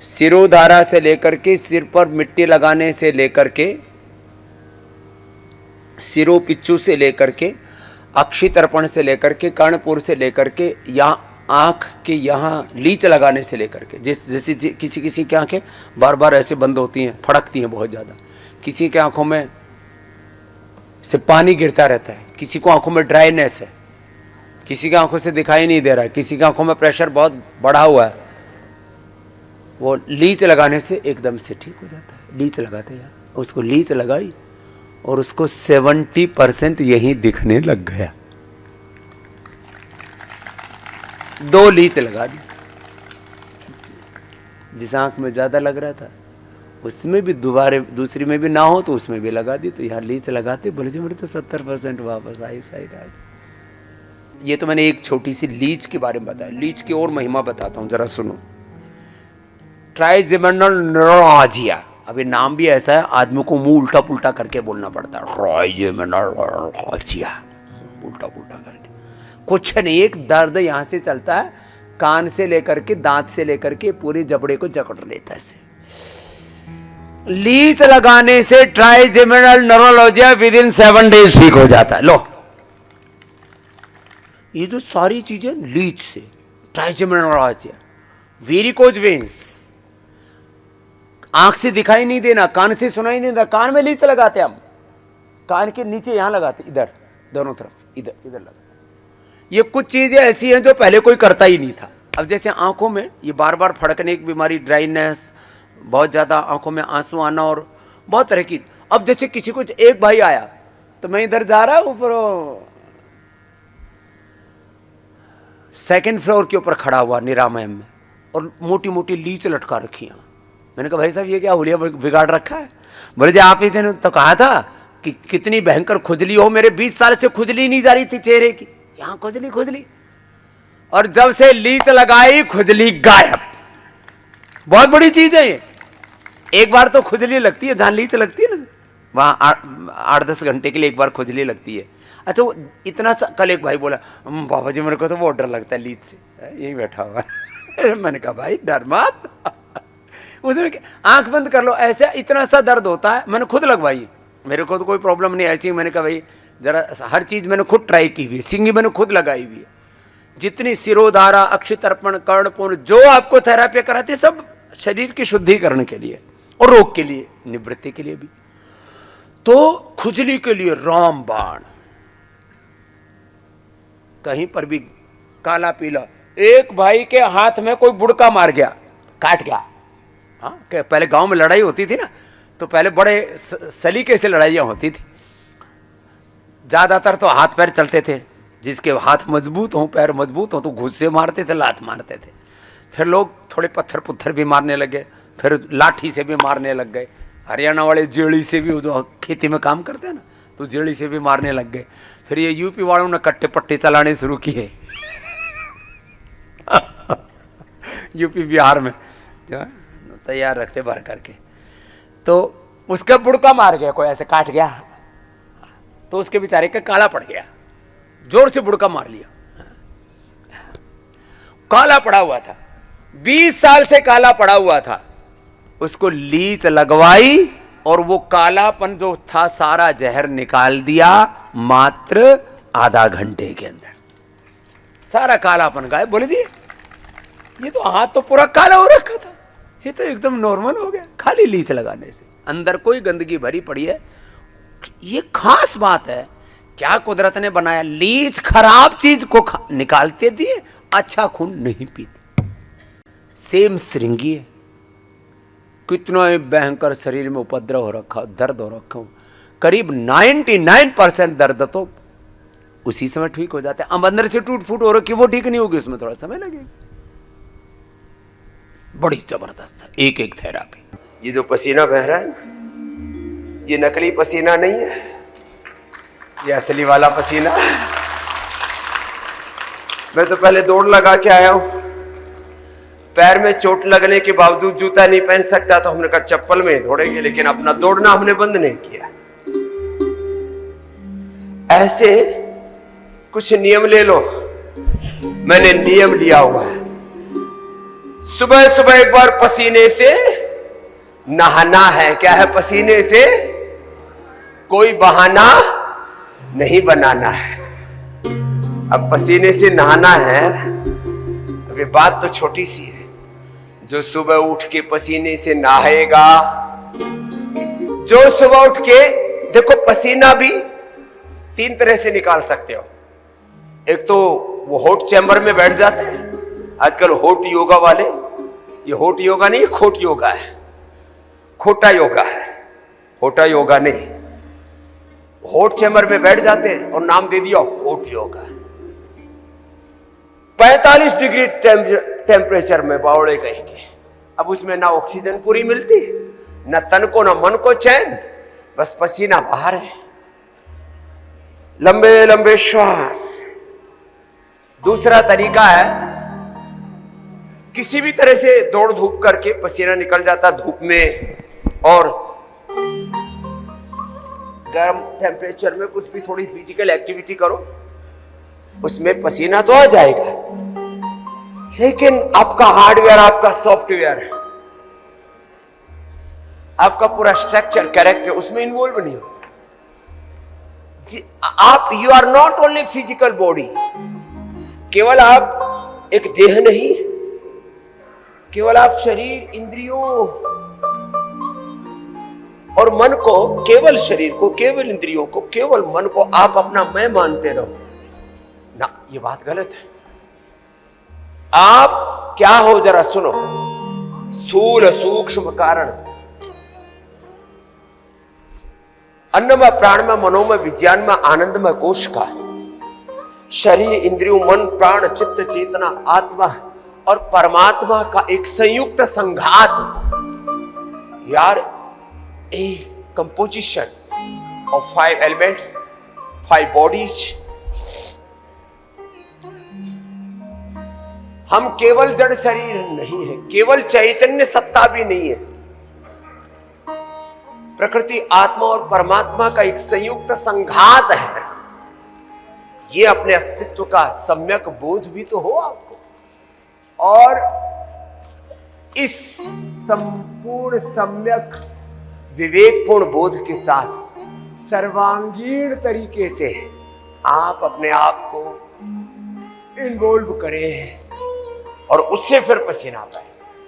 सिरोधारा से लेकर के सिर पर मिट्टी लगाने से लेकर के, सिरो पिच्चू से लेकर के, अक्षि तर्पण से लेकर के, कर्णपुर से लेकर के, यहाँ आँख के यहाँ लीच लगाने से लेकर के, जैसे किसी किसी की आँखें बार बार ऐसे बंद होती हैं, फड़कती हैं बहुत ज़्यादा, किसी के आँखों में से पानी गिरता रहता है, किसी को आँखों में ड्राइनेस है, किसी की आँखों से दिखाई नहीं दे रहा है, किसी की आँखों में प्रेशर बहुत बढ़ा हुआ है, वो लीच लगाने से एकदम से ठीक हो जाता है। लीच लगाते यार, उसको लीच लगाई और उसको 70% यहीं दिखने लग गया। 2 लीच लगा दी, जिस आंख में ज्यादा लग रहा था उसमें भी दोबारा दूसरी में भी ना हो तो उसमें भी लगा दी। तो यहाँ लीच लगाते बोले जी मेरे तो 70% वापस आई साइड आ। ये तो मैंने एक छोटी सी लीच के बारे में बताया। लीच की और महिमा बताता हूँ, जरा सुनो। ट्राइजेमिनल न्यूरोलॉजिया, अभी नाम भी ऐसा है, आदमी को मुंह उल्टा पुल्टा करके बोलना पड़ता है। ट्राइजेमिनल न्यूरोलॉजिया, उल्टा पुल्टा करके कुछ नहीं, एक दर्द यहां से चलता है, कान से लेकर के दांत से लेकर के पूरी जबड़े को जकड़ लेता है से। लीच लगाने से trigeminal neuralgia with in 7 days ठीक हो जाता है। लो, ये जो सारी चीजें लीच से, ट्राइजेमिनल न्यूरोलॉजिया, वेरिकोज वेन्स, आंख से दिखाई नहीं देना, कान से सुनाई नहीं देना, कान में लीच लगाते हम, कान के नीचे यहां लगाते, इधर दोनों तरफ, इधर इधर लगाते। ये कुछ चीजें ऐसी हैं जो पहले कोई करता ही नहीं था। अब जैसे आंखों में ये बार बार फड़कने की बीमारी, ड्राइनेस, बहुत ज्यादा आंखों में आंसू आना और बहुत तरह की। अब जैसे किसी को, एक भाई आया तो मैं इधर जा रहा, ऊपर 2nd फ्लोर के ऊपर खड़ा हुआ निरामय में, और मोटी मोटी लीच लटका रखी है। मैंने कहा भाई साहब ये क्या हुलिया बिगाड़ रखा है? बोले जी आप ही ने तो कहा था कि कितनी भयंकर खुजली हो, मेरे 20 साल से खुजली नहीं जा रही थी चेहरे की, यहां खुजली खुजली, और जब से लीच लगाई खुजली गायब। बहुत बड़ी चीज है ये। एक बार तो खुजली लगती है, जहां लीच लगती है ना, वहां 8-10 घंटे के लिए एक बार खुजली लगती है। अच्छा, वो इतना सा, कल एक भाई बोला बाबा जी मेरे को तो बहुत डर लगता है लीच से, यही बैठा हुआ है। मैंने कहा भाई डर मत, उसने आंख बंद कर लो, ऐसा इतना सा दर्द होता है। मैंने खुद लगवाई, मेरे को तो कोई प्रॉब्लम नहीं ऐसी। मैंने कहा भाई जरा, हर चीज मैंने खुद ट्राई की हुई है, सिंगी मैंने खुद लगाई हुई है, जितनी सिरोधारा, अक्षि तर्पण, कर्णपुर, जो आपको थेरेपी कराती, सब शरीर की शुद्धिकरण के लिए और रोग के लिए, निवृत्ति के लिए भी। तो खुजली के लिए रामबाण, कहीं पर भी काला पीला। एक भाई के हाथ में कोई बुड़का मार गया, काट गया। हाँ, पहले गांव में लड़ाई होती थी ना, तो पहले बड़े सलीके से लड़ाइयां होती थी। ज्यादातर तो हाथ पैर चलते थे, जिसके हाथ मजबूत हों, पैर मजबूत हों, तो घुस से मारते थे, लात मारते थे। फिर लोग थोड़े पत्थर पुत्थर भी मारने लगे, फिर लाठी से भी मारने लग गए। हरियाणा वाले जेड़ी से भी, जो खेती में काम करते हैं ना, तो जेड़ी से भी मारने लग गए। फिर ये यूपी वालों ने कट्टे पट्टे चलाने शुरू किए। यूपी बिहार में जो है तैयार रखते भर करके, तो उसका बुड़का मार गया, कोई ऐसे काट गया, तो उसके बेचारे का काला पड़ गया, जोर से बुड़का मार लिया, काला पड़ा हुआ था, 20 साल से काला पड़ा हुआ था। उसको लीच लगवाई और वो कालापन जो था सारा जहर निकाल दिया, मात्र आधा घंटे के अंदर सारा कालापन गायब। बोले जी ये तो हाथ तो पूरा काला हो रखा था, ये तो एकदम नॉर्मल हो गया खाली लीच लगाने से। अंदर कोई गंदगी भरी पड़ी है। ये खास बात है, क्या कुदरत ने बनाया, लीच खराब चीज को निकालते दिए, अच्छा खून नहीं पीती। सेम श्रृंगी है, कितना ही भयंकर शरीर में उपद्रव हो रखा, दर्द हो रखा, करीब 99% दर्द तो उसी समय ठीक हो जाता है। अब अंदर से टूट फूट हो रखी, वो ठीक नहीं होगी, उसमें थोड़ा समय लगेगा। बड़ी जबरदस्त है एक एक थेरापी। ये जो पसीना बह रहा है ना, ये नकली पसीना नहीं है, ये असली वाला पसीना। मैं तो पहले दौड़ लगा के आया हूं, पैर में चोट लगने के बावजूद जूता नहीं पहन सकता, तो हमने कहा चप्पल में दौड़ेंगे, लेकिन अपना दौड़ना हमने बंद नहीं किया। ऐसे कुछ नियम ले लो, मैंने नियम लिया हुआ है। सुबह सुबह एक बार पसीने से नहाना है। क्या है? पसीने से कोई बहाना नहीं बनाना है। अब पसीने से नहाना है, अब ये बात तो छोटी सी है। जो सुबह उठ के पसीने से नहाएगा, जो सुबह उठ के, देखो पसीना भी 3 तरह से निकाल सकते हो। एक तो वो हॉट चैम्बर में बैठ जाते हैं आजकल हॉट योगा वाले। ये हॉट योगा नहीं, खोट योगा है, खोटा योगा है, होटा योगा नहीं। हॉट चैम्बर में बैठ जाते हैं और नाम दे दिया हॉट योगा। 45 डिग्री टेम्परेचर में बावड़े कहेंगे। अब उसमें ना ऑक्सीजन पूरी मिलती, ना तन को ना मन को चैन, बस पसीना बाहर है, लंबे लंबे श्वास। दूसरा तरीका है, किसी भी तरह से दौड़ धूप करके पसीना निकल जाता धूप में, और गर्म टेम्परेचर में कुछ भी थोड़ी फिजिकल एक्टिविटी करो, उसमें पसीना तो आ जाएगा, लेकिन आपका हार्डवेयर, आपका सॉफ्टवेयर, आपका पूरा स्ट्रक्चर, कैरेक्टर उसमें इन्वॉल्व नहीं होता। आप, you are not only physical body. केवल आप एक देह नहीं, केवल आप शरीर, इंद्रियों और मन को, केवल शरीर को, केवल इंद्रियों को, केवल मन को आप अपना मैं मानते रहो ना, ये बात गलत है। आप क्या हो जरा सुनो। स्थूल सूक्ष्म कारण, अन्नमय प्राणमय मनोमय विज्ञानमय आनंदमय कोश का, शरीर इंद्रियों मन प्राण चित्त चेतना आत्मा और परमात्मा का एक संयुक्त संघात। यार, ए कंपोजिशन ऑफ 5 एलिमेंट्स, 5 बॉडीज। हम केवल जड़ शरीर नहीं है, केवल चैतन्य सत्ता भी नहीं है। प्रकृति, आत्मा और परमात्मा का एक संयुक्त संघात है। ये अपने अस्तित्व का सम्यक बोध भी तो हो आपको। और इस संपूर्ण सम्यक विवेकपूर्ण बोध के साथ सर्वांगीण तरीके से आप अपने आप को इन्वॉल्व करें और उससे फिर पसीना पाए।